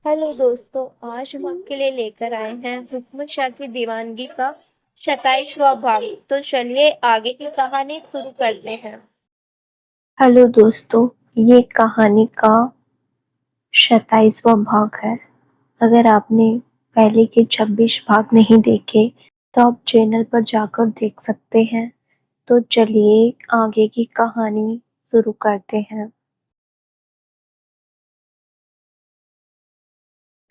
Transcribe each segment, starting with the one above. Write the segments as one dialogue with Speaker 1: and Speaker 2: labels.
Speaker 1: Hello दोस्तों। आज हम आपके लिए लेकर आए हैं हुकूमत शाह की दीवानगी का 27वां भाग। तो चलिए आगे की कहानी शुरू करते हैं।
Speaker 2: हेलो दोस्तों, ये कहानी का 27वां भाग है। अगर आपने पहले के 26 भाग नहीं देखे तो आप चैनल पर जाकर देख सकते हैं। तो चलिए आगे की कहानी शुरू करते हैं।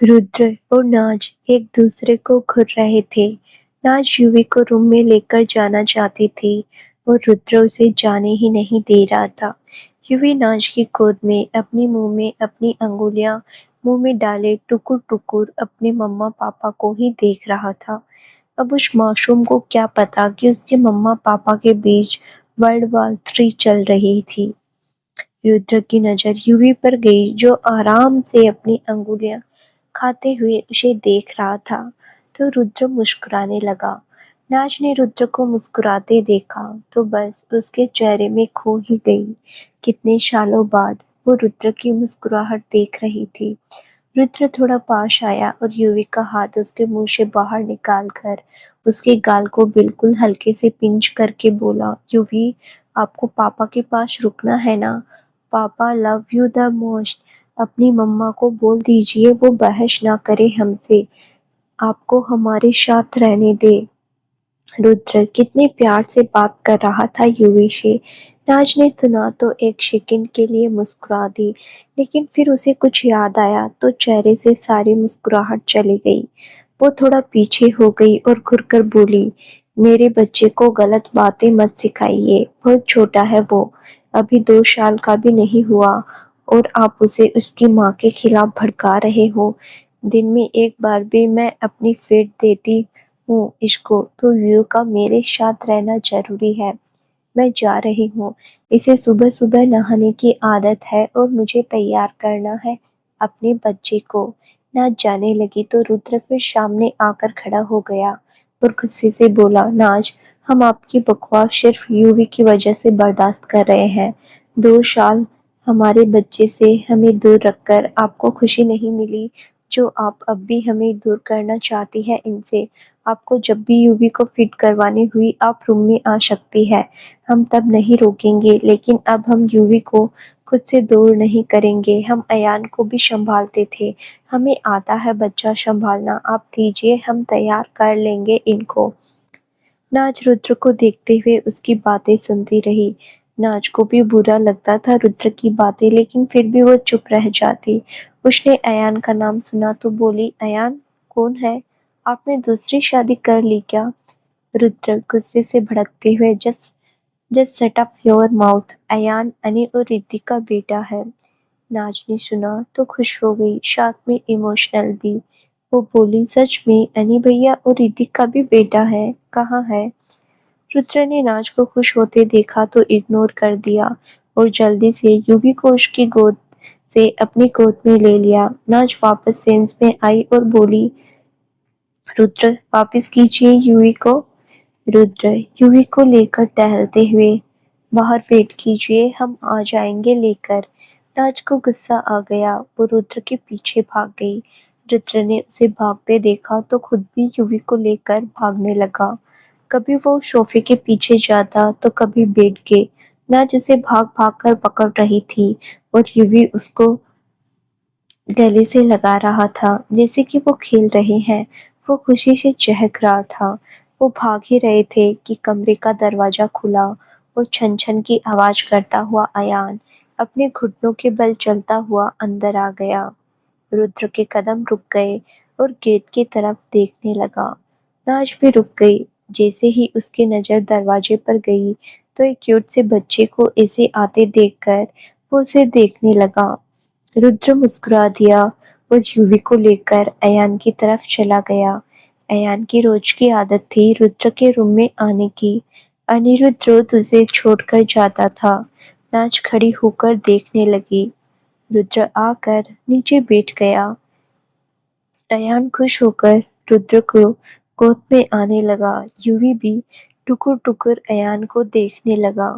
Speaker 2: रुद्र और नाज एक दूसरे को घूर रहे थे। नाज युवी को रूम में लेकर जाना चाहती थी और रुद्र उसे जाने ही नहीं दे रहा था। युवी नाज की गोद में अपनी मुंह में अपनी अंगुलियां मुंह में डाले टुकुर टुकुर अपने मम्मा पापा को ही देख रहा था। अब उस मासूम को क्या पता कि उसके मम्मा पापा के बीच वर्ल्ड वॉर 3 चल रही थी। रुद्र की नजर युवी पर गई जो आराम से अपनी अंगुलियां खाते हुए उसे देख रहा था। तो रुद्र मुस्कुराने लगा। नाज ने रुद्र को मुस्कुराते देखा तो बस उसके चेहरे में खो ही गई। कितने सालों बाद वो रुद्र की मुस्कुराहट देख रही थी। रुद्र थोड़ा पास आया और युवी का हाथ उसके मुंह से बाहर निकालकर उसके गाल को बिल्कुल हल्के से पिंच करके बोला, युवी, आपको पापा के पास रुकना है ना? पापा लव यू द मोस्ट। अपनी मम्मा को बोल दीजिए वो बहस ना करे हमसे, आपको हमारे साथ रहने दे। रुद्र कितने प्यार से बात कर रहा था युवी से। नाज ने सुना तो एक सेकंड के लिए मुस्कुरा दी, लेकिन फिर उसे कुछ याद आया तो चेहरे से सारी मुस्कुराहट चली गई। वो थोड़ा पीछे हो गई और घुरकर बोली, मेरे बच्चे को गलत बातें मत सिखाइए, बहुत छोटा है वो, अभी 2 साल का भी नहीं हुआ और आप उसे उसकी माँ के खिलाफ भड़का रहे हो। दिन में एक बार भी मैं अपनी फीड देती हूँ इसको, तो व्यू का मेरे साथ रहना जरूरी है। मैं जा रही हूँ, इसे सुबह सुबह नहाने की आदत है और मुझे तैयार करना है अपने बच्चे को। नाच जाने लगी तो रुद्र फिर सामने आकर खड़ा हो गया और गुस्से से बोला, नाज, हम आपकी बकवास सिर्फ यूवी की वजह से बर्दाश्त कर रहे हैं। 2 साल हमारे बच्चे से हमें दूर रखकर आपको खुशी नहीं मिली जो आप अब भी हमें दूर करना चाहती है इनसे। आपको जब भी यूवी को फिट करवानी हुई आप रूम में आ सकती है, हम तब नहीं रोकेंगे, लेकिन अब हम यूवी को खुद से दूर नहीं करेंगे। हम अयान को भी संभालते थे, हमें आता है बच्चा संभालना, आप दीजिए हम तैयार कर लेंगे इनको। नाज रुद्र को देखते हुए उसकी बातें सुनती रही। नाज को भी बुरा लगता था रुद्र की बातें, लेकिन फिर भी वो चुप रह जाती। उसने अयान का नाम सुना तो बोली, अयान कौन है? आपने दूसरी शादी कर ली क्या? रुद्र गुस्से से भड़कते हुए, just just shut up your mouth, Ayaan Ani और रिद्धि का बेटा है। नाज ने सुना तो खुश हो गई, साथ में इमोशनल भी। वो बोली, सच में अनी भैया और रिद्धि का भी बेटा है? कहाँ है? रुद्र ने नाज को खुश होते देखा तो इग्नोर कर दिया और जल्दी से यूवी को उसकी गोद से अपनी गोद में ले लिया। नाज वापस सेंस में आई और बोली, रुद्र वापस कीजिए यूवी को। रुद्र यूवी को लेकर टहलते हुए, बाहर वेट कीजिए हम आ जाएंगे लेकर। नाज को गुस्सा आ गया, वो रुद्र के पीछे भाग गई। रुद्र ने उसे भागते देखा तो खुद भी यूवी को लेकर भागने लगा। कभी वो सोफे के पीछे जाता तो कभी बेड के। नाज उसे भाग भाग कर पकड़ रही थी और यूवी उसको गले से लगा रहा था जैसे कि वो खेल रहे हैं। वो खुशी से चहक रहा था। वो भाग ही रहे थे कि कमरे का दरवाजा खुला और छन छन की आवाज करता हुआ अयान अपने घुटनों के बल चलता हुआ अंदर आ गया। रुद्र के कदम रुक गए और गेट की तरफ देखने लगा। नाज भी रुक गई। जैसे ही उसकी नजर दरवाजे पर गई तो एक क्यूट से बच्चे को ऐसे आते देखकर वो उसे देखने लगा। रुद्र मुस्कुरा दिया और यूवी को लेकर अयान की तरफ चला गया। अयान की रोज की आदत थी रुद्र के रूम में आने की। अनिरुद्ध रोज उसे छोड़कर जाता था। नाच खड़ी होकर देखने लगी। रुद्र आकर नीचे बैठ गया। अयान खुश होकर रुद्र को गोद में आने लगा। यूवी भी टुकुर टुकुर अयान को देखने लगा।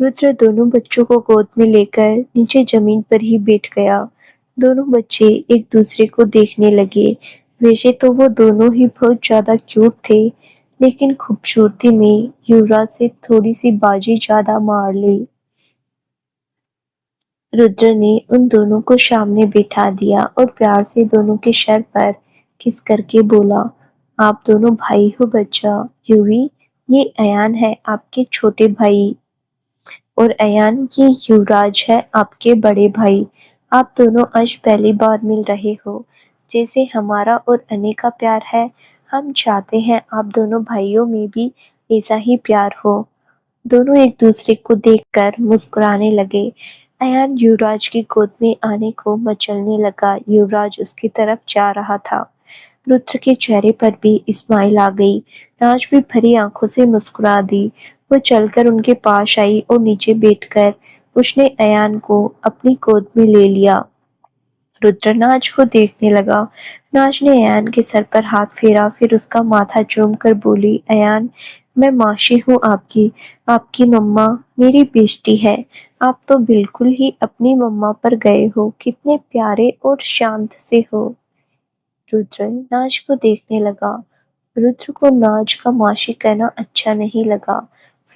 Speaker 2: रुद्र दोनों बच्चों को गोद में लेकर नीचे जमीन पर ही बैठ गया। दोनों बच्चे एक दूसरे को देखने लगे। वैसे तो वो दोनों ही बहुत ज्यादा क्यूट थे, लेकिन खूबसूरती में युवराज से थोड़ी सी बाजी ज्यादा मार ली। रुद्र ने उन दोनों को सामने बिठा दिया और प्यार से दोनों के सर पर किस करके बोला, आप दोनों भाई हो बच्चा। युवी, ये अयान है आपके छोटे भाई, और अयान ये युवराज है आपके बड़े भाई। आप दोनों आज पहली बार मिल रहे हो। जैसे हमारा और अने का प्यार है, हम चाहते हैं आप दोनों भाइयों में भी ऐसा ही प्यार हो। दोनों एक दूसरे को देखकर मुस्कुराने लगे। अयान युवराज की गोद में आने को मचलने लगा। युवराज उसकी तरफ जा रहा था। रुद्र के चेहरे पर भी स्माइल आ गई। नाज भी भरी आंखों से मुस्कुरा दी। वो चलकर उनके पास आई और नीचे बैठकर उसने अयान को अपनी गोद में ले लिया। रुद्र नाज को देखने लगा। नाज ने अयान के सर पर हाथ फेरा, फिर उसका माथा चूम कर बोली, अयान, मैं मासी हूँ आपकी। आपकी मम्मा मेरी बेस्टी है। आप तो बिल्कुल ही अपनी मम्मा पर गए हो। कितने प्यारे और शांत से हो। रुद्र नाज को देखने लगा। रुद्र को नाज का मासी कहना अच्छा नहीं लगा।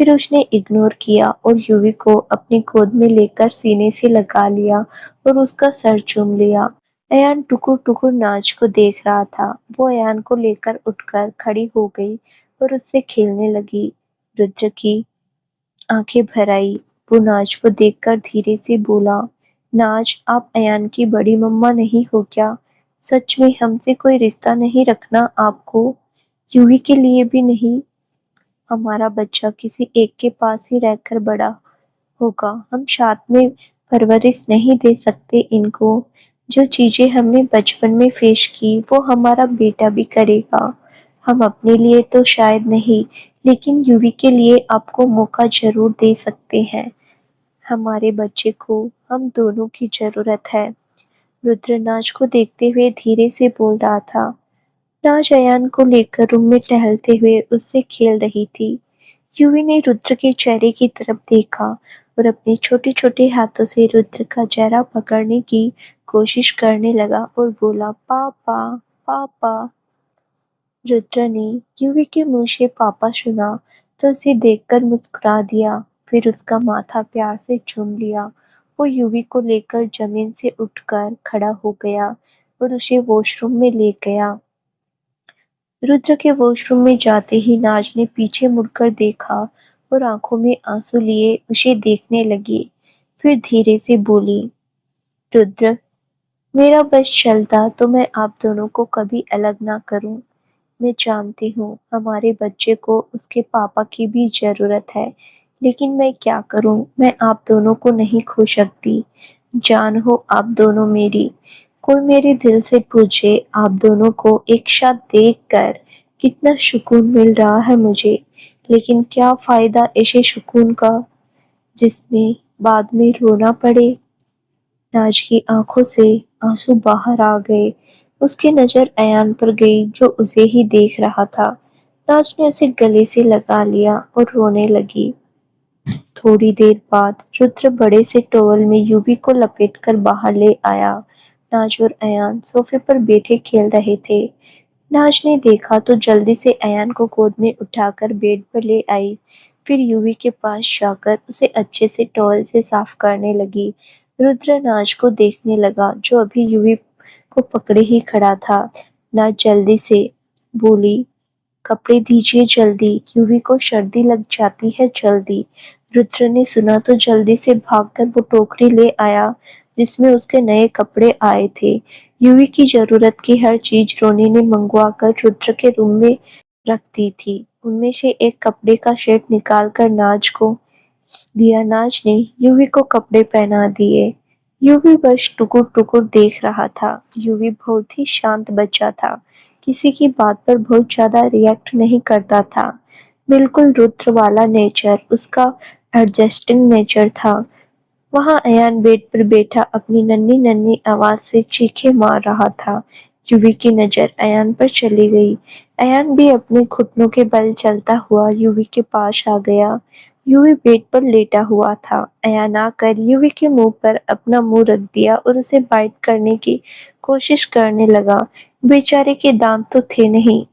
Speaker 2: फिर उसने इग्नोर किया और युवी को अपनी गोद में लेकर सीने से लगा लिया और उसका सर चूम लिया। अयान टुकुर टुकुर नाज को देख रहा था। वो अयान को लेकर उठकर खड़ी हो गई और उससे खेलने लगी। रुद्र की आंखें भर आई। वो नाज को देखकर धीरे से बोला, नाज, आप अयान की बड़ी मम्मा नहीं हो क्या? सच में हमसे कोई रिश्ता नहीं रखना आपको? यूवी के लिए भी नहीं? हमारा बच्चा किसी एक के पास ही रहकर बड़ा होगा। हम साथ में परवरिश नहीं दे सकते इनको। जो चीजें हमने बचपन में फेस की वो हमारा बेटा भी करेगा। हम अपने लिए तो शायद नहीं, लेकिन यूवी के लिए आपको मौका जरूर दे सकते हैं। हमारे बच्चे को हम दोनों की जरूरत है। रुद्र नाज को देखते हुए धीरे से बोल रहा था। नाज अयान को लेकर रूम में टहलते हुए उससे खेल रही थी। यूवी ने रुद्र के चेहरे की तरफ देखा और अपने छोटे छोटे हाथों से रुद्र का चेहरा पकड़ने की कोशिश करने लगा और बोला, पापा, पापा। रुद्र ने यूवी के मुंह से पापा सुना तो उसे देखकर मुस्कुरा दिया। फिर उसका माथा प्यार से चूम लिया। वो यूवी को लेकर जमीन से उठकर खड़ा हो गया और उसे वॉशरूम में ले गया। रुद्र के वॉशरूम में जाते ही नाज ने पीछे मुड़कर देखा और आंखों में आंसू लिए उसे देखने लगी। फिर धीरे से बोली, रुद्र, मेरा बस चलता तो मैं आप दोनों को कभी अलग ना करूं। मैं जानती हूँ हमारे बच्चे को उसके पापा की भी जरूरत है, लेकिन मैं क्या करूँ, मैं आप दोनों को नहीं खो सकती। जान हो आप दोनों मेरी। कोई मेरे दिल से पूछे, आप दोनों को एक साथ देखकर कितना सुकून मिल रहा है मुझे, लेकिन क्या फायदा ऐसे सुकून का जिसमें बाद में रोना पड़े। नाज की आंखों से आंसू बाहर आ गए। उसकी नजर अयान पर गई जो उसे ही देख रहा था। नाज ने उसे गले से लगा लिया और रोने लगी। थोड़ी देर बाद रुद्र बड़े से टॉवल में यूवी को लपेटकर बाहर ले आया। नाज और अयान सोफे पर बैठे खेल रहे थे। नाज ने देखा तो जल्दी से अयान को गोद में उठाकर बेड पर ले आई। फिर यूवी के पास जाकर उसे अच्छे से टॉवल से साफ करने लगी। रुद्र नाज को देखने लगा जो अभी यूवी को पकड़े ही खड़ा था। नाज जल्दी से बोली, कपड़े दीजिए जल्दी, यूवी को सर्दी लग जाती है जल्दी। रुद्र ने सुना तो जल्दी से भागकर वो टोकरी ले आया जिसमें उसके नए कपड़े आए थे। यूवी की जरूरत की हर चीज रोनी ने मंगवा कर रुद्र के रूम में रख दी थी। उनमें से एक कपड़े का सेट निकाल कर नाज को दिया। नाज ने यूवी को कपड़े पहना दिए। यूवी बस टुकुर टुकुर देख रहा था। यूवी बहुत ही शांत बच्चा था। किसी की बात पर बहुत ज्यादा रिएक्ट नहीं करता था। बिल्कुल रुद्र वाला नेचर उसका एडजस्टिंग नेचर था। वहां अयान बेड पर बैठा अपनी नन्ही नन्ही आवाज से चीखें मार रहा था। यूवी की नजर अयान पर चली गई। अयान भी अपने घुटनों के बल चलता हुआ यूवी के पास आ गया। यूवी बेड पर लेटा हुआ था। अयान आकर यूवी के मुंह पर अपना मुंह रख दिया और उसे बाइट करने की कोशिश करने लगा। बेचारे के दांत तो थे नहीं।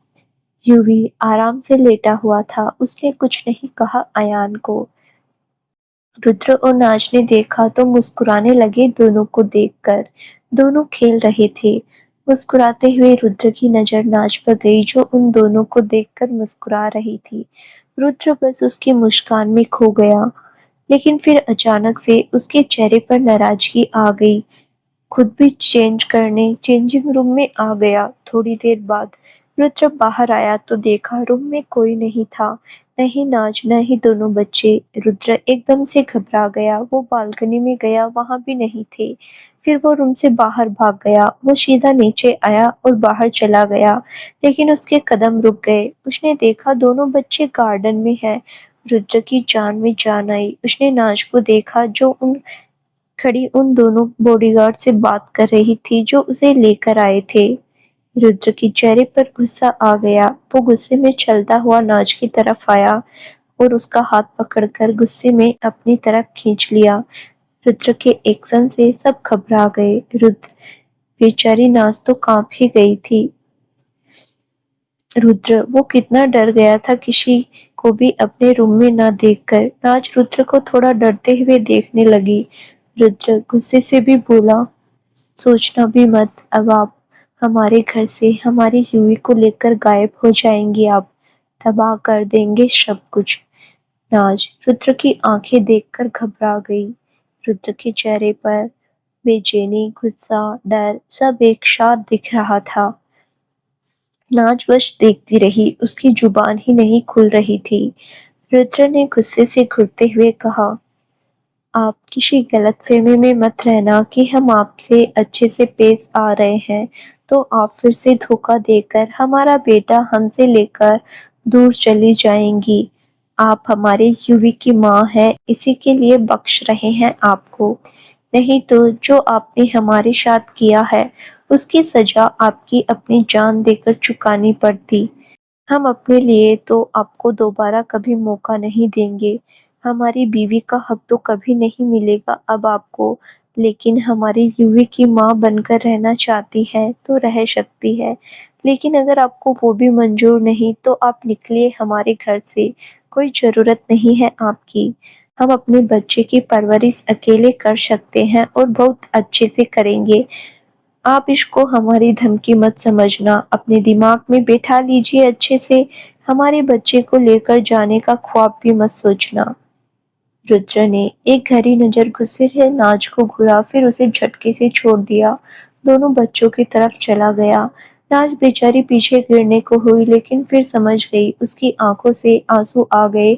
Speaker 2: यूवी आराम से लेटा हुआ था। उसने कुछ नहीं कहा अयान को। रुद्र और नाज ने देखा तो मुस्कुराने लगे दोनों को देखकर। दोनों खेल रहे थे। मुस्कुराते हुए रुद्र की नजर नाज पर गई जो उन दोनों को देखकर मुस्कुरा रही थी। रुद्र बस उसकी मुस्कान में खो गया। लेकिन फिर अचानक से उसके चेहरे पर नाराजगी आ गई। खुद भी चेंज करने चेंजिंग रूम में आ गया। थोड़ी देर बाद रुद्र बाहर आया तो देखा रूम में कोई नहीं था। न ही नाज न ही दोनों बच्चे। रुद्र एकदम से घबरा गया। वो बालकनी में गया, वहां भी नहीं थे। फिर वो रूम से बाहर भाग गया। वो सीधा नीचे आया और बाहर चला गया। लेकिन उसके कदम रुक गए। उसने देखा दोनों बच्चे गार्डन में हैं। रुद्र की जान में जान आई। उसने नाज को देखा जो खड़ी उन दोनों बॉडीगार्ड से बात कर रही थी जो उसे लेकर आए थे। रुद्र के चेहरे पर गुस्सा आ गया। वो गुस्से में चलता हुआ नाज की तरफ आया और उसका हाथ पकड़कर गुस्से में अपनी तरफ खींच लिया। रुद्र के एक्शन से सब घबरा गए। रुद्र बेचारी नाज तो कांप ही गई थी। रुद्र वो कितना डर गया था किसी को भी अपने रूम में न देखकर। नाज रुद्र को थोड़ा डरते हुए देखने लगी। रुद्र गुस्से से भी बोला, सोचना भी मत, अब आप हमारे घर से हमारी यूवी को लेकर गायब हो जाएंगी। आप तबाह कर देंगे सब कुछ। नाज रुद्र की आंखें देखकर घबरा गई। रुद्र के चेहरे पर बेचैनी, गुस्सा, डर सब एक साथ दिख रहा था। नाज बस देखती रही। उसकी जुबान ही नहीं खुल रही थी। रुद्र ने गुस्से से घुरते हुए कहा, आप किसी गलतफहमी में मत रहना कि हम आपसे अच्छे से पेश आ रहे हैं तो आप फिर से धोखा देकर हमारा बेटा हमसे लेकर दूर चली जाएंगी। आप हमारे यूवी की माँ हैं, इसी के लिए बख्श रहे हैं आपको। नहीं तो जो आपने हमारे साथ किया है उसकी सजा आपकी अपनी जान देकर चुकानी पड़ती। हम अपने लिए तो आपको दोबारा कभी मौका नहीं देंगे। हमारी बीवी का हक तो कभी नहीं मिलेगा अब आपको। लेकिन हमारी यूवी की माँ बनकर रहना चाहती है तो रह सकती है। लेकिन अगर आपको वो भी मंजूर नहीं तो आप निकलिए हमारे घर से। कोई ज़रूरत नहीं है आपकी। हम अपने बच्चे की परवरिश अकेले कर सकते हैं और बहुत अच्छे से करेंगे। आप इसको हमारी धमकी मत समझना। अपने दिमाग में बैठा लीजिए अच्छे से। हमारे बच्चे को लेकर जाने का ख्वाब भी मत सोचना। रुद्र ने एक गहरी नजर गुस्से से नाज को घूरा, फिर उसे झटके से छोड़ दिया। दोनों बच्चों की तरफ चला गया। नाज बेचारी पीछे गिरने को हुई लेकिन फिर समझ गई। उसकी आंखों से आंसू आ गए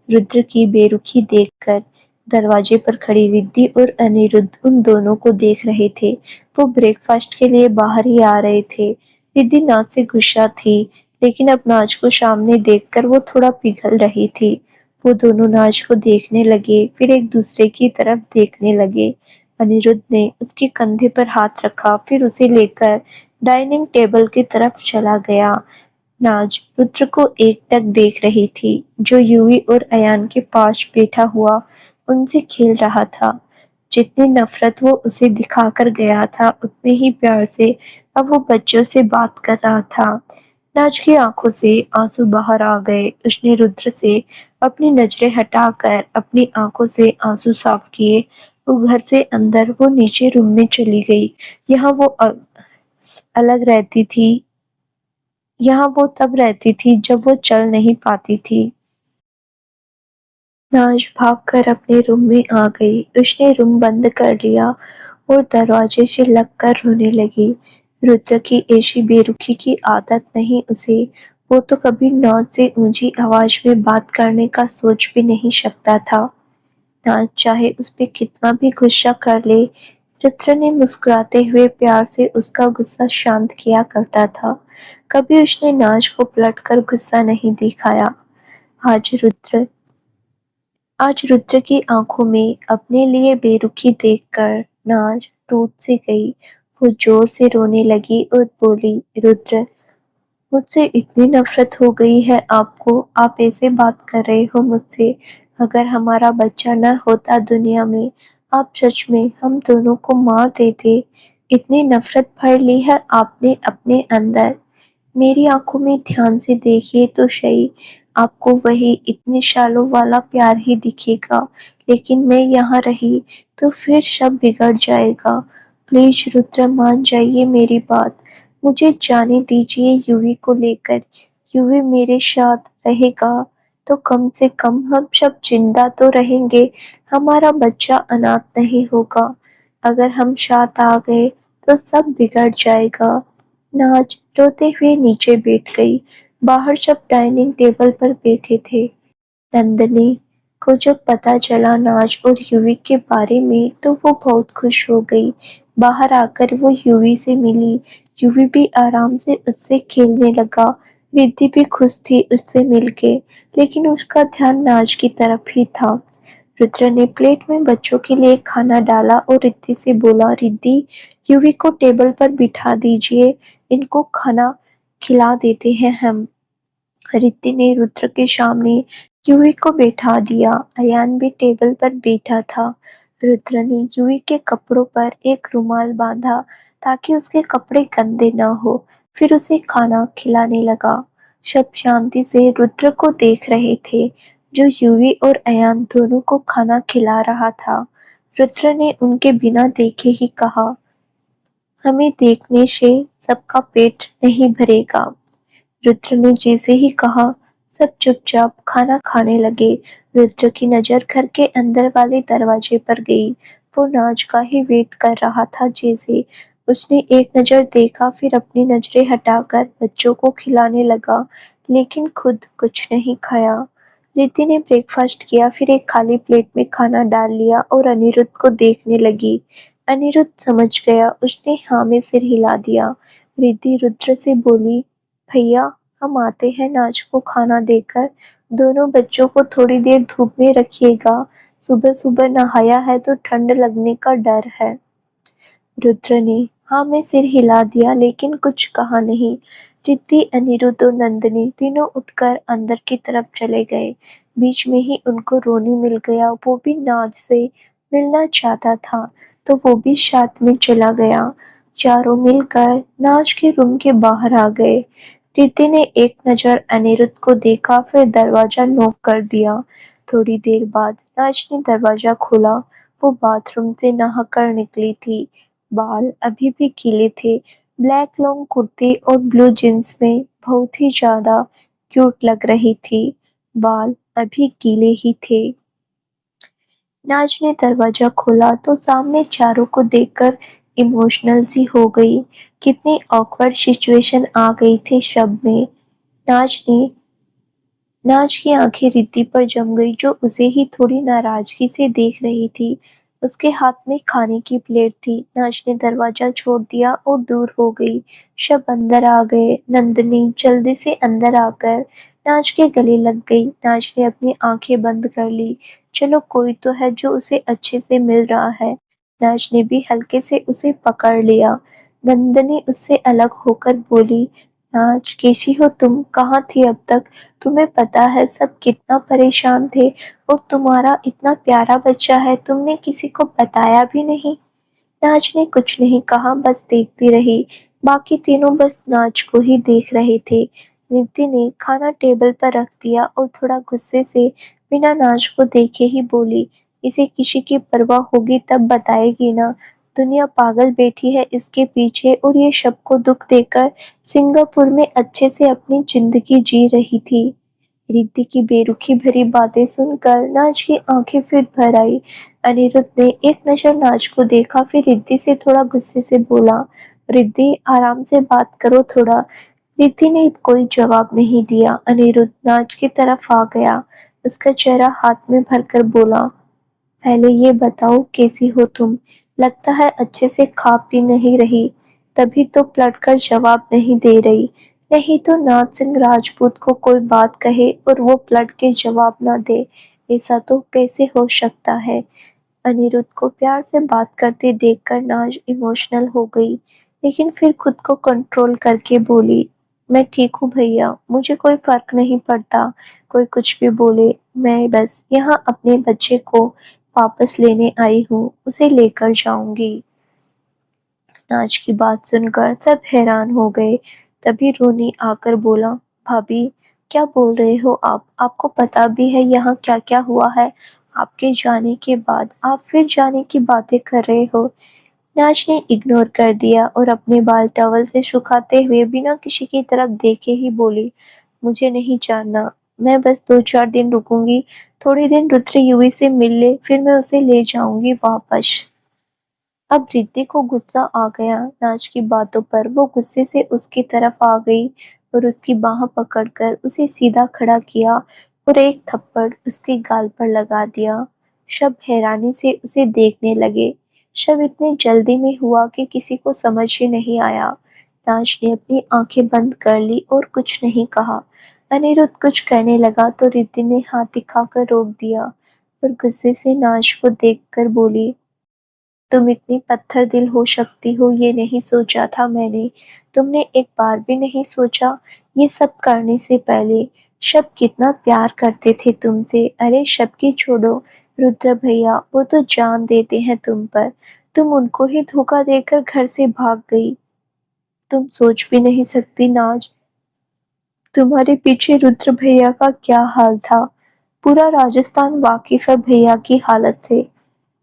Speaker 2: रुद्र की बेरुखी देखकर। दरवाजे पर खड़ी रिद्धि और अनिरुद्ध उन दोनों को देख रहे थे। वो ब्रेकफास्ट के लिए बाहर ही आ रहे थे। रिद्धि नाज से गुस्सा थी लेकिन अब नाज को सामने देखकर वो थोड़ा पिघल रही थी। वो दोनों नाज को देखने लगे, फिर एक दूसरे की तरफ देखने लगे। अनिरुद्ध ने उसके कंधे पर हाथ रखा, फिर उसे लेकर डाइनिंग टेबल की तरफ चला गया। नाज रुद्र को एकटक देख रही थी, जो यूवी और अयान के पास बैठा हुआ उनसे खेल रहा था। जितनी नफरत वो उसे दिखाकर गया था, उतने ही प्यार से अब वो बच्चों से बात कर रहा था। नाज की आंखों से आंसू बाहर आ गए। उसने रुद्र से अपनी नजरें हटाकर अपनी आंखों से आंसू साफ किए। वो घर से अंदर वो नीचे रूम में चली गई। यहाँ वो अलग रहती थी। यहाँ वो तब रहती थी जब वो चल नहीं पाती थी। नाज भागकर अपने रूम में आ गई। उसने रूम बंद कर लिया और दरवाजे से लगकर रोने लगी। रुद्र की ऐसी बेरुखी की आदत नहीं उसे। वो तो कभी नाज से ऊंची आवाज में बात करने का सोच भी नहीं सकता था। नाज चाहे उस पे कितना भी गुस्सा कर ले, रुद्र ने मुस्कुराते हुए प्यार से उसका गुस्सा शांत किया करता था। कभी उसने नाज को पलटकर गुस्सा नहीं दिखाया। आज रुद्र आज रुद्र की आंखों में अपने लिए बेरुखी देखकर नाज टूट सी गई। वो जोर से रोने लगी और बोली, रुद्र, मुझसे इतनी नफरत हो गई है आपको। आप ऐसे बात कर रहे हो मुझसे। अगर हमारा बच्चा न होता दुनिया में, आप सच में हम दोनों को मार देते। इतनी नफ़रत भर ली है आपने अपने अंदर। मेरी आँखों में ध्यान से देखिए तो सही, आपको वही इतने सालों वाला प्यार ही दिखेगा, लेकिन मैं यहाँ रही तो फिर सब बिगड़ जाएगा। प्लीज़ रुद्र मान जाइए मेरी बात, मुझे जाने दीजिए यूवी को लेकर। यूवी मेरे साथ रहेगा तो कम से कम हम सब जिंदा तो रहेंगे, हमारा बच्चा अनाथ नहीं होगा। अगर हम साथ आ गए तो सब बिगड़ जाएगा। नाज रोते हुए नीचे बैठ गई। बाहर सब डाइनिंग टेबल पर बैठे थे। नंदनी को जब पता चला नाज और यूवी के बारे में तो वो बहुत खुश हो गई। बाहर आकर वो यूवी से मिली। यूवी भी आराम से उससे खेलने लगा। रिद्धि भी खुश थी उससे मिलके, लेकिन उसका ध्यान नाज की तरफ ही था। रुद्र ने प्लेट में बच्चों के लिए खाना डाला और रिद्धि से बोला, रिद्धि, यूवी को टेबल पर बिठा दीजिए, इनको खाना खिला देते हैं हम। रिद्धि ने रुद्र के सामने यूवी को बैठा दिया। अयान भी टेबल पर बैठा था। रुद्र ने यूवी के कपड़ों पर एक रुमाल बांधा ताकि उसके कपड़े गंदे न हो, फिर उसे खाना खिलाने लगा। सब शांति से रुद्र को देख रहे थे, जो यूवी और अयान दोनों को खाना खिला रहा था। रुद्र ने उनके बिना देखे ही कहा, हमें देखने से सबका पेट नहीं भरेगा। रुद्र ने जैसे ही कहा, सब चुपचाप खाना खाने लगे। रुद्र की नजर घर के अंदर वाले दरवाजे पर गई। वो नाज का ही वेट कर रहा था जैसे। उसने एक नजर देखा, फिर अपनी नजरें हटाकर बच्चों को खिलाने लगा, लेकिन खुद कुछ नहीं खाया। रिद्धि ने ब्रेकफास्ट किया, फिर एक खाली प्लेट में खाना डाल लिया और अनिरुद्ध को देखने लगी। अनिरुद्ध समझ गया, उसने हाँ में सिर हिला दिया। रिद्धि रुद्र से बोली, भैया हम आते हैं नाज को खाना देकर। दोनों बच्चों को थोड़ी देर धूप में रखिएगा, सुबह सुबह नहाया है तो ठंड लगने का डर है। रुद्र ने हाँ में सिर हिला दिया, लेकिन कुछ कहा नहीं। रिद्धि, अनिरुद्ध और नंदिनी तीनों उठकर अंदर की तरफ चले गए। बीच में ही उनको रोनी मिल गया। वो भी नाज से मिलना चाहता था तो वो भी साथ में चला गया। चारों मिलकर नाज के रूम के बाहर आ गए। रिद्धि ने एक नजर अनिरुद्ध को देखा, फिर दरवाजा नॉक कर दिया। थोड़ी देर बाद नाज ने दरवाजा खोला। वो बाथरूम से नहाकर निकली थी। बाल अभी भी गीले थे। ब्लैक लॉन्ग कुर्ती और ब्लू जींस में बहुत ही ज्यादा क्यूट लग रही थी। बाल अभी गीले ही थे। नाज ने दरवाजा खोला तो सामने चारों को देखकर इमोशनल सी हो गई। कितनी ऑकवर्ड सिचुएशन आ गई थी सब में। नाज ने नाज की आंखें रिद्धि पर जम गई, जो उसे ही थोड़ी नाराजगी से देख रही थी। उसके हाथ में खाने की प्लेट थी। नाज ने दरवाजा छोड़ दिया और दूर हो गई। सब अंदर आ गए। नंदिनी जल्दी से अंदर आकर नाज के गले लग गई। नाज ने अपनी आंखें बंद कर ली। चलो कोई तो है जो उसे अच्छे से मिल रहा है। नाज ने भी हल्के से उसे पकड़ लिया। नंदिनी उससे अलग होकर बोली, नाज कैसी हो तुम? कहाँ थी अब तक? तुम्हें पता है सब कितना परेशान थे, और तुम्हारा इतना प्यारा बच्चा है, तुमने किसी को बताया भी नहीं। नाज ने कुछ नहीं कहा, बस देखती रही। बाकी तीनों बस नाज को ही देख रहे थे। रिद्धि ने खाना टेबल पर रख दिया और थोड़ा गुस्से से बिना नाज को देखे ही बोली, इसे किसी की परवाह होगी तब बताएगी ना। दुनिया पागल बैठी है इसके पीछे, और ये सबको दुख देकर सिंगापुर में अच्छे से अपनी जिंदगी जी रही थी। रिद्धि की बेरुखी भरी बातें सुनकर नाज की आंखें फिर भर आई। अनिरुद्ध ने एक नजर नाज को देखा, फिर रिद्धि से थोड़ा गुस्से से बोला, रिद्धि आराम से बात करो थोड़ा। रिद्धि ने कोई जवाब नहीं दिया। अनिरुद्ध नाज की तरफ आ गया। उसका चेहरा हाथ में भरकर बोला, पहले ये बताओ कैसी हो तुम? लगता है अच्छे से खा पी नहीं रही, तभी तो पलट कर जवाब नहीं दे रही। नहीं तो नाथ सिंह राजपूत को कोई बात कहे और वो पलट के जवाब ना दे, ऐसा तो कैसे हो सकता है? अनिरुद्ध को प्यार से बात करते देखकर नाज इमोशनल हो गई, लेकिन फिर खुद को कंट्रोल करके बोली, मैं ठीक हूँ भैया, मुझे कोई फ़र्क नहीं पड़ता, कोई कुछ भी बोले, मैं बस यहाँ अपने बच्चे को वापस लेने आई हूँ, उसे लेकर जाऊँगी। नाज की बात सुनकर सब हैरान हो गए। तभी रोनी आकर बोला, भाभी क्या बोल रहे हो आप? आपको पता भी है यहाँ क्या-क्या हुआ है? आपके जाने के बाद आप फिर जाने की बातें कर रहे हो। नाज ने इग्नोर कर दिया और अपने बाल टॉवल से सुखाते हुए बिना किसी की तरफ देखे ही बोली, मुझे नहीं जानना, मैं बस 2-4 दिन रुकूंगी, थोड़े दिन रुद्र युवी से मिल ले, फिर मैं उसे ले जाऊंगी वापस। अब रिद्धि को गुस्सा आ गया नाज की बातों पर। वो गुस्से से उसकी तरफ आ गई और उसकी बाह पकड़कर उसे सीधा खड़ा किया और एक थप्पड़ उसके गाल पर लगा दिया। सब हैरानी से उसे देखने लगे। सब इतने जल्दी में हुआ कि किसी को समझ ही नहीं आया। नाज ने अपनी आंखें बंद कर ली और कुछ नहीं कहा। अनिरुद्ध कुछ कहने लगा तो रिद्धि ने हाथ दिखाकर रोक दिया और गुस्से से नाज को देखकर बोली, तुम इतनी पत्थर दिल हो सकती हो ये नहीं सोचा था मैंने। तुमने एक बार भी नहीं सोचा ये सब करने से पहले शब कितना प्यार करते थे तुमसे। अरे शब की छोड़ो, रुद्र भैया वो तो जान देते हैं तुम पर। तुम उनको ही धोखा देकर घर से भाग गई। तुम सोच भी नहीं सकती नाज, तुम्हारे पीछे रुद्र भैया का क्या हाल था। पूरा राजस्थान वाकिफ है भैया की हालत से।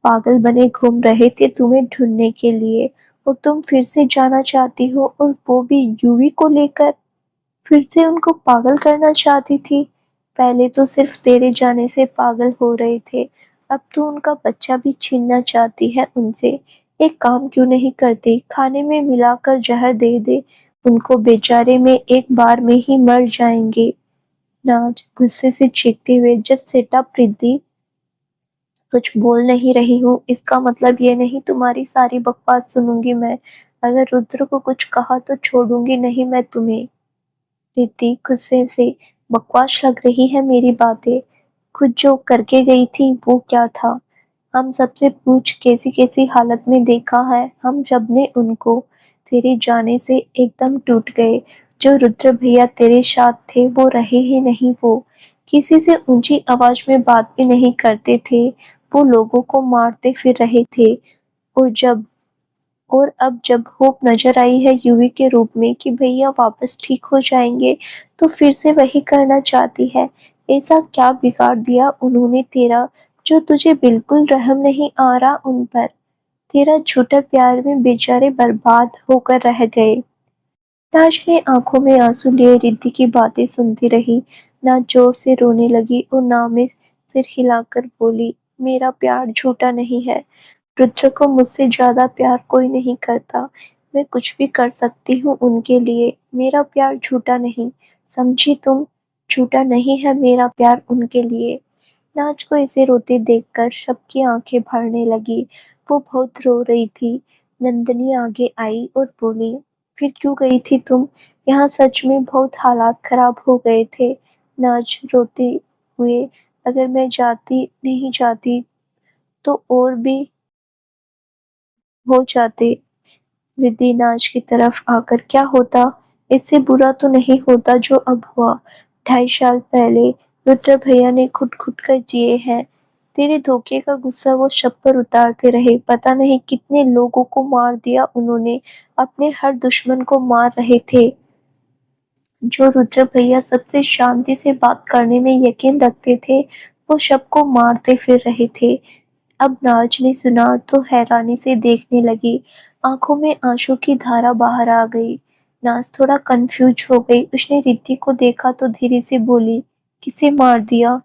Speaker 2: पागल बने घूम रहे थे तुम्हें ढूंढने के लिए और तुम फिर से जाना चाहती हो और वो भी यूवी को लेकर। फिर से उनको पागल करना चाहती थी। पहले तो सिर्फ तेरे जाने से पागल हो रहे थे, अब तो उनका बच्चा भी छीनना चाहती है उनसे। एक काम क्यों नहीं करती, खाने में मिलाकर जहर दे दे उनको, बेचारे में एक बार में ही मर जाएंगे। नाज गुस्से से चीखते हुए जब सेटा प्रीति, कुछ बोल नहीं रही हूँ इसका मतलब ये नहीं तुम्हारी सारी बकवास सुनूंगी मैं। अगर रुद्र को कुछ कहा तो छोड़ूंगी नहीं मैं तुम्हें। रिद्धि गुस्से से, बकवास लग रही है मेरी बातें। खुद जो करके गई थी वो क्या था? हम सबसे पूछ कैसी कैसी हालत में देखा है। हम जब ने उनको तेरे जाने से एकदम टूट गए। जो रुद्र भैया तेरे साथ थे वो रहे ही नहीं। वो किसी से ऊंची आवाज में बात भी नहीं करते थे। वो लोगों को मारते फिर रहे थे। और जब और अब जब होप नजर आई है यूवी के रूप में कि भैया वापस ठीक हो जाएंगे, तो फिर से वही करना चाहती है। ऐसा क्या बिगाड़ दिया उन्होंने तेरा जो तुझे बिल्कुल रहम नहीं आ रहा उन पर। तेरा झूठा प्यार में बेचारे बर्बाद होकर रह गए। राज ने आंखों में आंसू लिए रिद्धि की बातें सुनती रही। ना जोर से रोने लगी और ना में सिर हिलाकर बोली, मेरा प्यार झूठा नहीं है। रुद्र को मुझसे ज्यादा प्यार कोई नहीं करता। मैं कुछ भी कर सकती हूँ उनके लिए। मेरा प्यार झूठा नहीं, समझी तुम? झूठा नहीं है मेरा प्यार उनके लिए। नाज को इसे रोते देखकर सबकी आंखें भरने लगी। वो बहुत रो रही थी। नंदनी आगे आई और बोली, फिर क्यों गई थी तुम? यहाँ सच में बहुत हालात खराब हो गए थे। नाज रोते हुए, अगर मैं जाती नहीं जाती तो और भी हो जाते। रिद्धि नाज की तरफ आकर, क्या होता? इससे बुरा तो नहीं होता जो अब हुआ। 2.5 साल पहले रुद्र भैया ने खुद खुद कर जिए हैं। तेरे धोखे का गुस्सा वो सब पर उतारते रहे। पता नहीं कितने लोगों को मार दिया उन्होंने। अपने हर दुश्मन को मार रहे थे। जो रुद्र भैया सबसे शांति से बात करने में यकीन रखते थे, वो सबको मारते फिर रहे थे। अब नाज ने सुना तो हैरानी से देखने लगी। आंखों में आंसू की धारा बाहर आ गई। नाज थोड़ा कंफ्यूज हो गई। उसने रिद्धि को देखा तो धीरे से बोली, किसे मार दिया?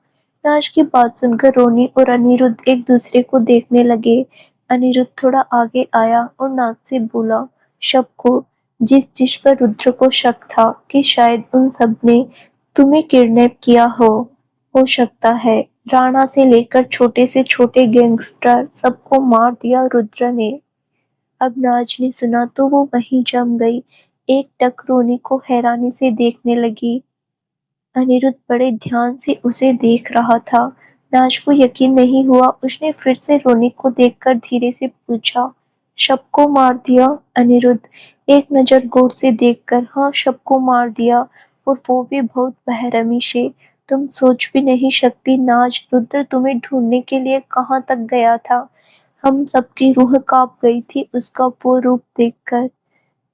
Speaker 2: नाज की बात सुनकर रोनी और अनिरुद्ध एक दूसरे को देखने लगे। अनिरुद्ध थोड़ा आगे आया और नाज से बोला, शब को, जिस जिस पर रुद्र को शक था कि शायद उन सब ने तुम्हें किडनैप किया हो सकता है। राणा से लेकर छोटे से छोटे गैंगस्टर सबको मार दिया रुद्र ने। अब नाज ने सुना तो वो वहीं जम गई। एक टक रोनी को हैरानी से देखने लगी। अनिरुद्ध बड़े ध्यान से उसे देख रहा था। नाज को यकीन नहीं हुआ। उसने फिर से रोनी को देखकर धीरे से पूछा, शब को मार दिया? अनिरुद्ध एक नज़र गौर से देखकर, हाँ शब को मार दिया, और वो भी बहुत बेरहमी से। तुम सोच भी नहीं सकती नाज, रुद्र तुम्हें ढूंढने के लिए कहाँ तक गया था। हम सबकी रूह कांप गई थी उसका वो रूप देखकर।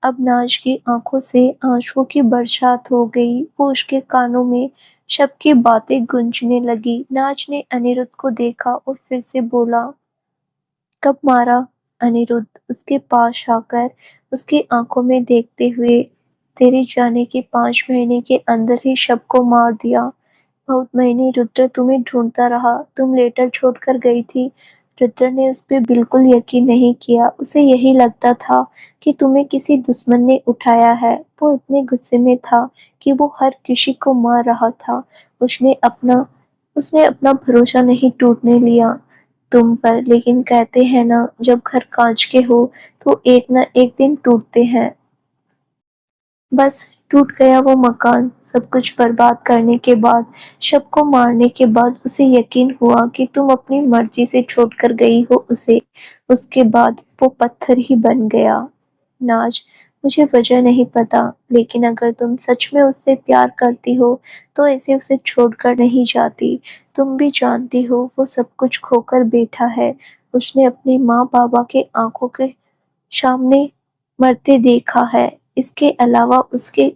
Speaker 2: अब नाज की आंखों से आंसुओं की बरसात हो गई। वो उसके कानों में शब की बातें गूंजने लगी। नाज ने अनिरुद्ध को देखा और फिर से बोला, कब मारा? अनिरुद्ध उसके पास आकर उसकी आंखों में देखते हुए, तेरे जाने के 5 महीने के अंदर ही शब को मार दिया। बहुत महीने रुद्र तुम्हें ढूंढता रहा, तुम लेटर छोड़कर गई थी। रुद्र ने उस पर बिल्कुल यकीन नहीं किया। उसे यही लगता था कि तुम्हें किसी दुश्मन ने उठाया है। वो इतने गुस्से में था कि वो हर किसी को मार रहा था। उसने अपना उसने अपना भरोसा नहीं टूटने लिया तुम पर, लेकिन कहते हैं ना, जब घर कांच के हो तो एक न एक दिन टूटते हैं। बस टूट गया वो मकान। सब कुछ बर्बाद करने के बाद, शब को मारने के बाद उसे यकीन हुआ कि तुम अपनी मर्जी से छोड़कर गई हो उसे। उसके बाद वो पत्थर ही बन गया। नाज, मुझे वजह नहीं पता, लेकिन अगर तुम सच में उससे प्यार करती हो तो ऐसे उसे छोड़कर नहीं जाती। तुम भी जानती हो वो सब कुछ खोकर बैठा है। उसने अपनी माँ बाबा के आंखों के सामने मरते देखा है। इसके अलावा उसके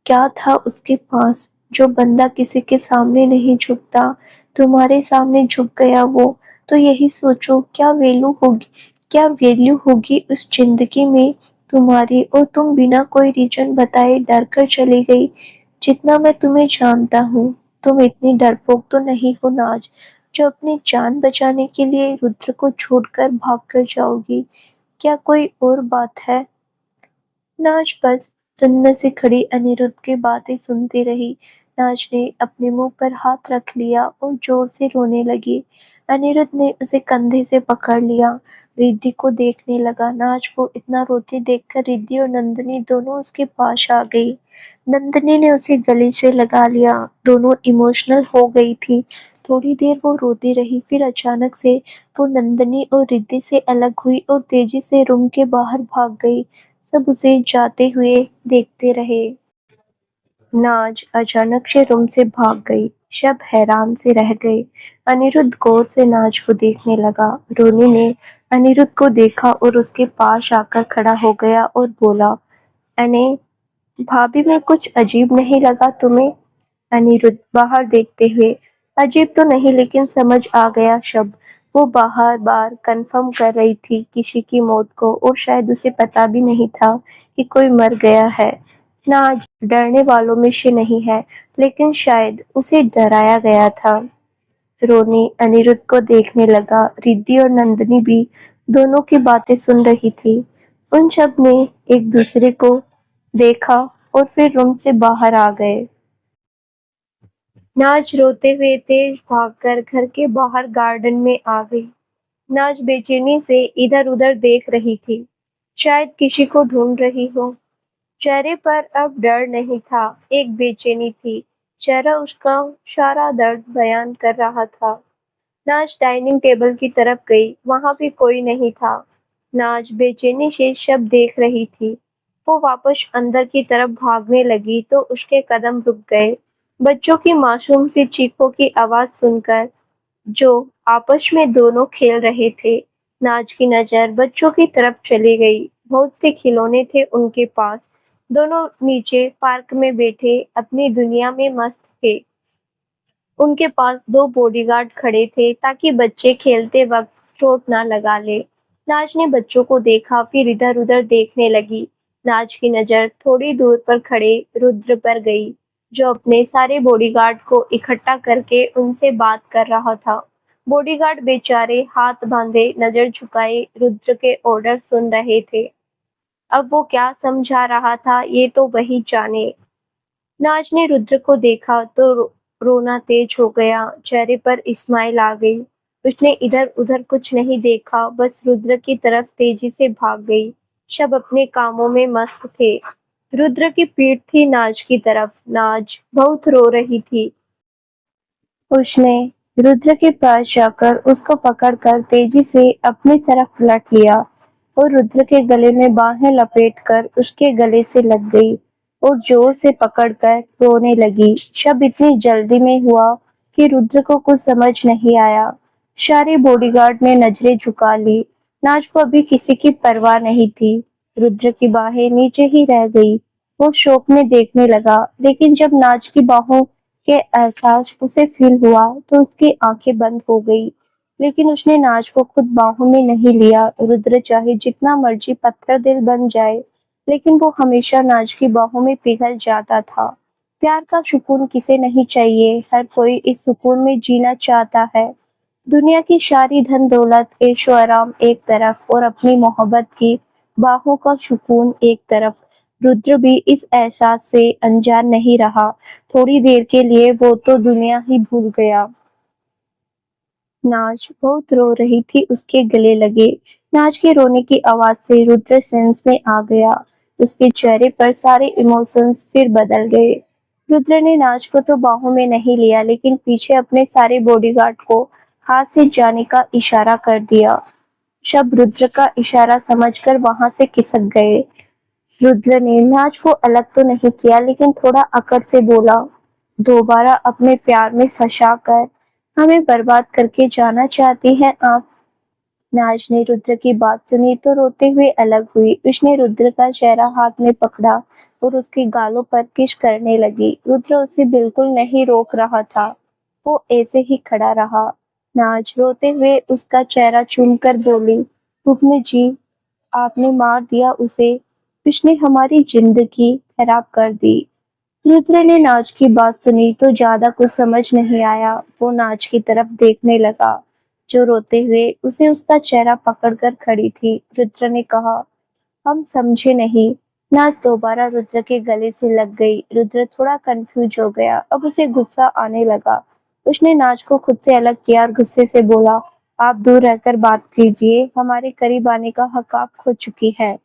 Speaker 2: क्या था उसके पास, जो बंदा किसी के सामने नहीं झुकता? तुम्हारे सामने झुक गया वो, तो यही सोचो क्या वैल्यू होगी उस जिंदगी में तुम्हारी। और तुम बिना कोई रीजन बताए डर कर चली गई। जितना मैं तुम्हें जानता हूँ, तुम इतनी डरपोक तो नहीं हो नाज, जो अपनी जान बचाने के लिए रुद्र को छोड़कर भाग कर जाओगी। क्या कोई और बात है? नाज बस जन्नत से खड़ी अनिरुद्ध की बातें सुनती रही। नाज ने अपने मुंह पर हाथ रख लिया और जोर से रोने लगी। अनिरुद्ध ने उसे कंधे से पकड़ लिया, रिद्धि को देखने लगा। नाज को इतना रोती देखकर रिद्धि और नंदिनी दोनों उसके पास आ गई। नंदिनी ने उसे गले से लगा लिया। दोनों इमोशनल हो गई थी। थोड़ी देर वो रोती रही, फिर अचानक से वो नंदिनी और रिद्धि से अलग हुई और तेजी से रूम के बाहर भाग गई। सब उसे जाते हुए देखते रहे। नाज अचानक से रूम से भाग गई। सब हैरान से रह गए। अनिरुद्ध गौर से नाज को देखने लगा। रोनी ने अनिरुद्ध को देखा और उसके पास आकर खड़ा हो गया और बोला, अने भाभी में कुछ अजीब नहीं लगा तुम्हें? अनिरुद्ध बाहर देखते हुए, अजीब तो नहीं, लेकिन समझ आ गया शब्द। वो बाहर बार कंफर्म कर रही थी किसी की मौत को, और शायद उसे पता भी नहीं था कि कोई मर गया है। नाज डरने वालों में से नहीं है, लेकिन शायद उसे डराया गया था। रोनी अनिरुद्ध को देखने लगा। रिद्धि और नंदिनी भी दोनों की बातें सुन रही थी। उन सब ने एक दूसरे को देखा और फिर रूम से बाहर आ गए। नाज रोते हुए तेज भागकर घर के बाहर गार्डन में आ गई। नाज बेचैनी से इधर उधर देख रही थी, शायद किसी को ढूंढ रही हो। चेहरे पर अब डर नहीं था, एक बेचैनी थी। चेहरा उसका सारा दर्द बयान कर रहा था। नाज डाइनिंग टेबल की तरफ गई, वहां भी कोई नहीं था। नाज बेचैनी से सब देख रही थी। वो वापस अंदर की तरफ भागने लगी तो उसके कदम रुक गए। बच्चों की मासूम सी चीखों की आवाज सुनकर, जो आपस में दोनों खेल रहे थे। नाज की नजर बच्चों की तरफ चली गई। बहुत से खिलौने थे उनके पास। दोनों नीचे पार्क में बैठे अपनी दुनिया में मस्त थे। उनके पास दो बॉडीगार्ड खड़े थे ताकि बच्चे खेलते वक्त चोट ना लगा ले। नाज ने बच्चों को देखा, फिर इधर उधर देखने लगी। नाज की नजर थोड़ी दूर पर खड़े रुद्र पर गई, जो अपने सारे बॉडीगार्ड को इकट्ठा करके उनसे बात कर रहा था। बॉडीगार्ड बेचारे हाथ बांधे नजर झुकाए रुद्र के ऑर्डर सुन रहे थे। अब वो क्या समझा रहा था ये तो वही जाने। नाज ने रुद्र को देखा तो रोना तेज हो गया, चेहरे पर स्माइल आ गई। उसने इधर उधर कुछ नहीं देखा, बस रुद्र की तरफ तेजी से भाग गई। सब अपने कामों में मस्त थे। रुद्र की पीठ थी नाज की तरफ। नाज बहुत रो रही थी। उसने रुद्र के पास जाकर उसको पकड़कर तेजी से अपनी तरफ पलट लिया और रुद्र के गले में बाहें लपेटकर उसके गले से लग गई और जोर से पकड़कर रोने लगी। सब इतनी जल्दी में हुआ कि रुद्र को कुछ समझ नहीं आया। सारे बॉडीगार्ड ने नजरें झुका ली। नाज को अभी किसी की परवाह नहीं थी। रुद्र की बाहें नीचे ही रह गई। वो शौक में देखने लगा, लेकिन जब नाज की बाहों के एहसास उसे फील हुआ तो उसकी आंखें बंद हो गई। लेकिन उसने नाज को खुद बाहों में नहीं लिया। रुद्र चाहे जितना मर्जी पत्थर दिल बन जाए, लेकिन वो हमेशा नाज की बाहों में पिघल जाता था। प्यार का सुकून किसे नहीं चाहिए, हर कोई इस सुकून में जीना चाहता है। दुनिया की सारी धन दौलत ऐशो आराम एक तरफ और अपनी मोहब्बत की बाहों का सुकून एक तरफ। रुद्र भी इस एहसास से अनजान नहीं रहा। थोड़ी देर के लिए वो तो दुनिया ही भूल गया। नाज बहुत रो रही थी, उसके गले लगे। नाज के रोने की आवाज से रुद्र सेंस में आ गया। उसके चेहरे पर सारे इमोशंस फिर बदल गए। रुद्र ने नाज को तो बाहों में नहीं लिया, लेकिन पीछे अपने सारे बॉडीगार्ड को हाथ से जाने का इशारा कर दिया। सब रुद्र का इशारा समझकर वहां से खिसक गए। रुद्र ने नाज को अलग तो नहीं किया, लेकिन थोड़ा अकड़ से बोला, दोबारा अपने प्यार में फंसा कर हमें बर्बाद करके जाना चाहती हैं आप? नाज ने रुद्र की बात सुनी तो रोते हुए अलग हुई। उसने रुद्र का चेहरा हाथ में पकड़ा और उसके गालों पर किस करने लगी। रुद्र उसे बिल्कुल नहीं रोक रहा था। वो ऐसे ही खड़ा रहा। नाज रोते हुए उसका चेहरा चूमकर बोली, हुक्म जी, आपने मार दिया उसे। उसने हमारी जिंदगी खराब कर दी। रुद्र ने नाज की बात सुनी तो ज्यादा कुछ समझ नहीं आया। वो नाज की तरफ देखने लगा, जो रोते हुए उसे उसका चेहरा पकड़कर खड़ी थी। रुद्र ने कहा, हम समझे नहीं। नाज दोबारा रुद्र के गले से लग गई। रुद्र थोड़ा कंफ्यूज हो गया। अब उसे गुस्सा आने लगा। उसने नाज को खुद से अलग किया और गुस्से से बोला, आप दूर रहकर बात कीजिए, हमारे करीब आने का हक आप खो चुकी है।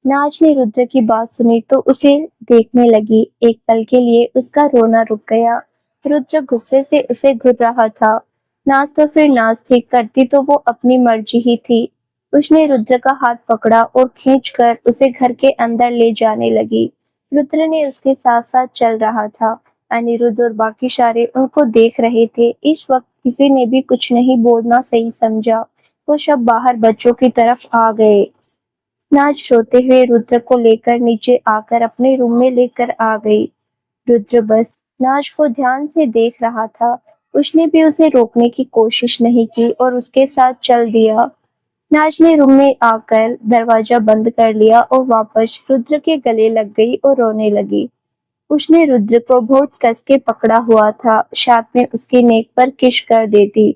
Speaker 2: नाज ने रुद्र की बात सुनी तो उसे देखने लगी। एक पल के लिए उसका रोना रुक गया। रुद्र गुस्से से उसे घूर रहा था। नाज तो फिर नाज थी, करती तो वो अपनी मर्जी ही थी। उसने रुद्र का हाथ पकड़ा और खींचकर उसे घर के अंदर ले जाने लगी। रुद्र ने उसके साथ साथ चल रहा था। अनिरुद्ध और बाकी सारे उनको देख रहे थे। इस वक्त किसी ने भी कुछ नहीं बोलना सही समझा। वो सब बाहर बच्चों की तरफ आ गए। नाज रोते हुए रुद्र को लेकर नीचे आकर अपने रूम में लेकर आ गई। रुद्र बस नाज को ध्यान से देख रहा था। उसने भी उसे रोकने की कोशिश नहीं की और उसके साथ चल दिया। नाज ने रूम में आकर दरवाजा बंद कर लिया और वापस रुद्र के गले लग गई और रोने लगी। उसने रुद्र को बहुत कस के पकड़ा हुआ था, साथ में उसके नेक पर किस कर देती।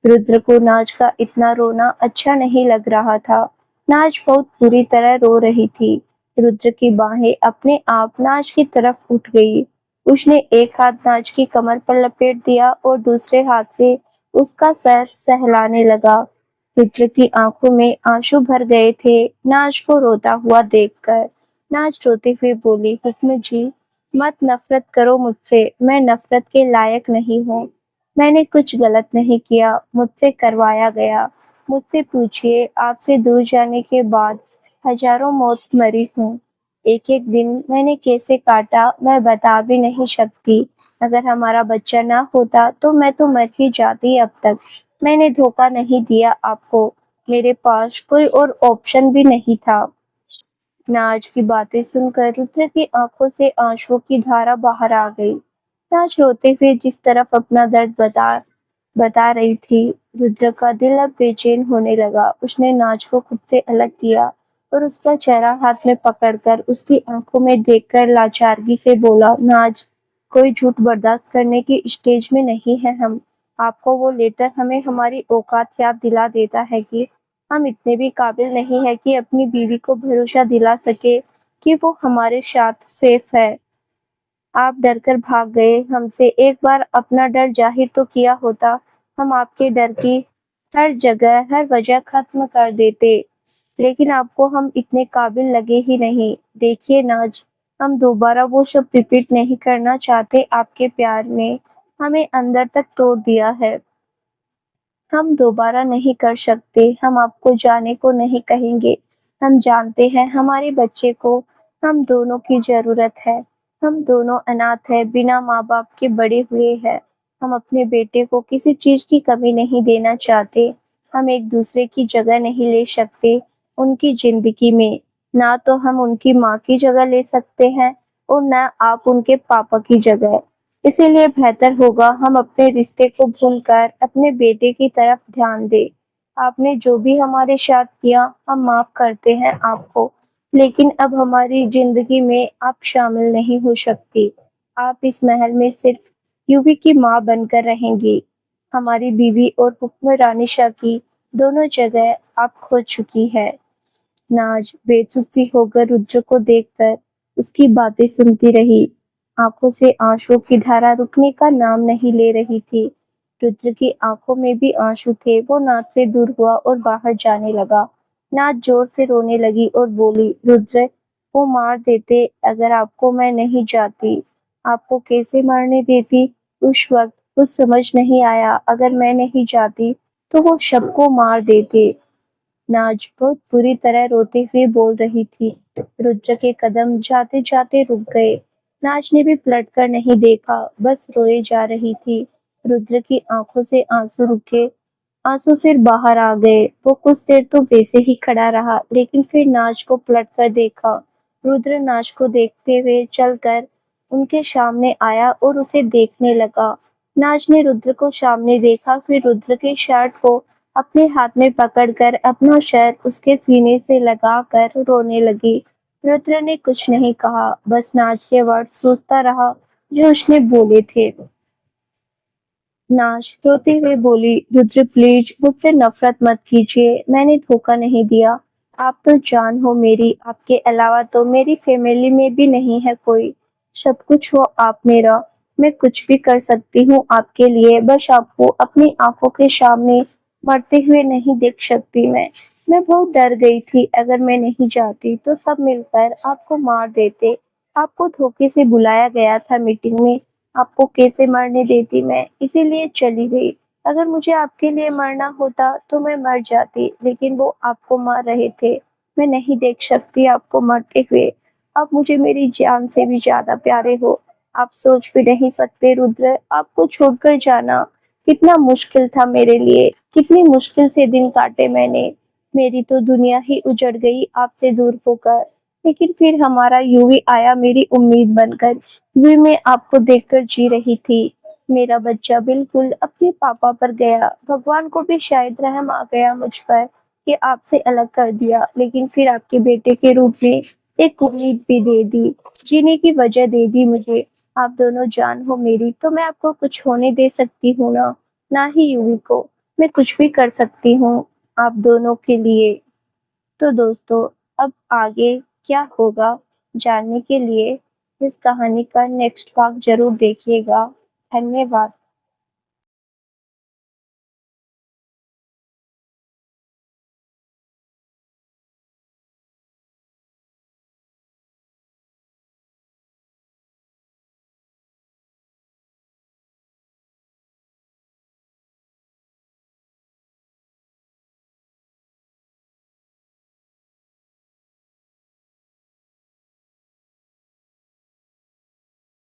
Speaker 2: रुद्र को नाज का इतना रोना अच्छा नहीं लग रहा था। नाज बहुत बुरी तरह रो रही थी। रुद्र की बाहें अपने आप नाज की तरफ उठ गई। उसने एक हाथ नाज की कमर पर लपेट दिया और दूसरे हाथ से उसका सर सहलाने लगा। रुद्र की आंखों में आंसू भर गए थे नाज को रोता हुआ देखकर। नाज रोते हुए बोली, हुक्म जी, मत नफरत करो मुझसे, मैं नफरत के लायक नहीं हूँ। मैंने कुछ गलत नहीं किया, मुझसे करवाया गया। मुझसे पूछिए, आपसे दूर जाने के बाद हजारों मौत मरी हूँ। एक एक दिन मैंने कैसे काटा मैं बता भी नहीं सकती। अगर हमारा बच्चा ना होता तो मैं तो मर ही जाती अब तक। मैंने धोखा नहीं दिया आपको, मेरे पास कोई और ऑप्शन भी नहीं था। नाज की बातें सुनकर रुद्र की आंखों से आंसुओं की धारा बाहर आ गई। नाज रोते हुए जिस तरफ अपना दर्द बता रही थी, रुद्र का दिल अब बेचैन होने लगा। उसने नाज को खुद से अलग किया और उसका चेहरा हाथ में पकड़कर उसकी आंखों में देखकर लाचारगी से बोला, नाज, कोई झूठ बर्दाश्त करने की स्टेज में नहीं है हम। आपको वो लेटर हमें हमारी औकात याद दिला देता है कि हम इतने भी काबिल नहीं है कि अपनी बीवी को भरोसा दिला सके कि वो हमारे साथ सेफ है। आप डर कर भाग गए हमसे। एक बार अपना डर जाहिर तो किया होता, हम आपके डर की हर जगह हर वजह खत्म कर देते। लेकिन आपको हम इतने काबिल लगे ही नहीं। देखिए नाज, हम दोबारा वो सब रिपीट नहीं करना चाहते। आपके प्यार ने हमें अंदर तक तोड़ दिया है। हम दोबारा नहीं कर सकते, हम आपको जाने को नहीं कहेंगे। हम जानते हैं हमारे बच्चे को हम दोनों की ज़रूरत है। हम दोनों अनाथ हैं, बिना माँ-बाप के बड़े हुए हैं। हम अपने बेटे को किसी चीज़ की कमी नहीं देना चाहते। हम एक-दूसरे की जगह नहीं ले सकते उनकी ज़िंदगी में। ना तो हम उनकी माँ की जगह ले सकते हैं और ना आप उनके पापा की जगह। इसीलिए बेहतर होगा हम अपने रिश्ते को भूलकर अपने बेटे की तरफ ध्यान दें। आपने जो भी हमारे साथ किया, हम माफ़ करते हैं आपको, लेकिन अब हमारी ज़िंदगी में आप शामिल नहीं हो सकती। आप इस महल में सिर्फ़ यूवी की माँ बनकर रहेंगी। हमारी बीवी और हुक्मरानी की दोनों जगह आप खो चुकी हैं। नाज बेसुध सी होकर रुद्र को देखकर उसकी बातें सुनती रही। आंखों से आंसुओं की धारा रुकने का नाम नहीं ले रही थी। रुद्र की आंखों में भी आंसू थे। वो नाज से दूर हुआ और बाहर जाने लगा। नाज जोर से रोने लगी और बोली, रुद्र, वो मार देते अगर आपको मैं नहीं जाती। आपको कैसे मारने देती? उस वक्त कुछ समझ नहीं आया। अगर मैं नहीं जाती तो वो सबको मार देते। नाज बहुत बुरी तरह रोते हुए बोल रही थी। रुद्र के कदम जाते जाते रुक गए। नाज ने भी पलट कर नहीं देखा, बस रोए जा रही थी। रुद्र की आंखों से आंसू रुके, आंसू फिर बाहर आ गए। वो कुछ देर तो वैसे ही खड़ा रहा, लेकिन फिर नाज को पलट कर देखा। रुद्र नाज को देखते हुए चलकर उनके सामने आया और उसे देखने लगा। नाज ने रुद्र को सामने देखा, फिर रुद्र के शर्ट को अपने हाथ में पकड़कर अपना सर उसके सीने से लगाकर रोने लगी। रुद्र ने कुछ नहीं कहा, बस नाज के वर्ड सोचता रहा जो उसने बोले थे। नाज रोते हुए बोली, रुद्र प्लीज मुझसे नफरत मत कीजिए, मैंने धोखा नहीं दिया। आप तो जान हो मेरी, आपके अलावा तो मेरी फैमिली में भी नहीं है कोई। सब कुछ हो आप मेरा, मैं कुछ भी कर सकती हूँ आपके लिए, बस आपको अपनी आंखों के सामने मरते हुए नहीं देख सकती मैं बहुत डर गई थी। अगर मैं नहीं जाती तो सब मिलकर आपको मार देते। आपको धोखे से बुलाया गया था मीटिंग में, आपको कैसे मरने देती मैं, इसीलिए चली गई। अगर मुझे आपके लिए मरना होता तो मैं मर जाती, लेकिन वो आपको मार रहे थे। मैं नहीं देख सकती आपको मरते हुए। आप मुझे मेरी जान से भी ज्यादा प्यारे हो। आप सोच भी नहीं सकते रुद्र, आपको छोड़कर जाना कितना मुश्किल था मेरे लिए। कितनी मुश्किल से दिन काटे मैंने। मेरी तो दुनिया ही उजड़ गई आपसे दूर होकर। लेकिन फिर हमारा यूवी आया मेरी उम्मीद बनकर। वे मैं आपको देखकर जी रही थी। मेरा बच्चा बिल्कुल अपने पापा पर गया। भगवान को भी शायद रहम आ गया मुझ पर कि आपसे अलग कर दिया, लेकिन फिर आपके बेटे के रूप में एक उम्मीद भी दे दी, जीने की वजह दे दी मुझे। आप दोनों जान हो मेरी, तो मैं आपको कुछ होने दे सकती हूँ ना? ना ही यूवी को। मैं कुछ भी कर सकती हूँ आप दोनों के लिए। तो दोस्तों, अब आगे क्या होगा जानने के लिए इस कहानी का नेक्स्ट पार्ट जरूर देखिएगा। धन्यवाद।